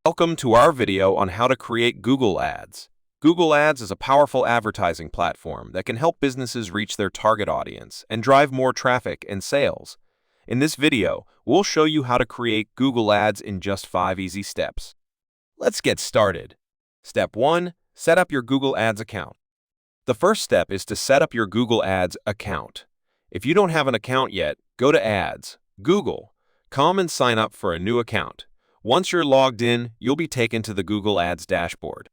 Welcome to our video on how to create Google Ads. Google Ads is a powerful advertising platform that can help businesses reach their target audience and drive more traffic and sales. In this video, we'll show you how to create Google Ads in just 5 easy steps. Let's get started. Step 1. Set up your Google Ads account. The first step is to set up your Google Ads account. If you don't have an account yet, go to Ads, Google, come and sign up for a new account. Once you're logged in, you'll be taken to the Google Ads dashboard.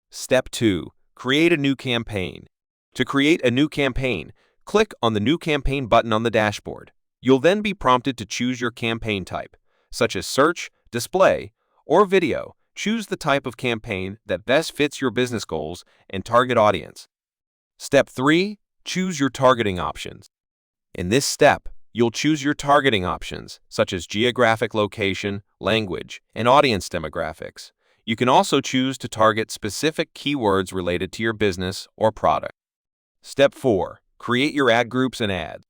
Step 2. Create a new campaign. To create a new campaign, click on the New Campaign button on the dashboard. You'll then be prompted to choose your campaign type, such as search, display, or video. Choose the type of campaign that best fits your business goals and target audience. Step 3. Choose your targeting options. In this step, you'll choose your targeting options, such as geographic location, language, and audience demographics. You can also choose to target specific keywords related to your business or product. Step 4. Create your ad groups and ads.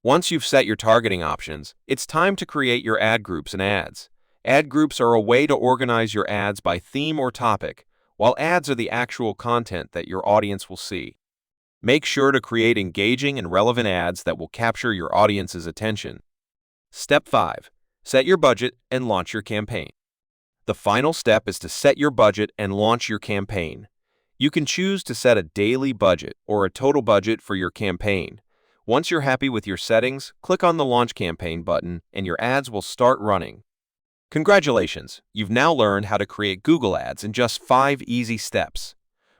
Once you've set your targeting options, it's time to create your ad groups and ads. Ad groups are a way to organize your ads by theme or topic, while ads are the actual content that your audience will see. Make sure to create engaging and relevant ads that will capture your audience's attention. Step 5. Set your budget and launch your campaign. The final step is to set your budget and launch your campaign. You can choose to set a daily budget or a total budget for your campaign. Once you're happy with your settings, click on the Launch Campaign button and your ads will start running. Congratulations! You've now learned how to create Google Ads in just 5 easy steps.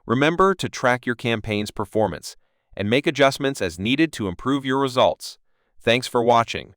Remember to track your campaign's performance and make adjustments as needed to improve your results. Thanks for watching.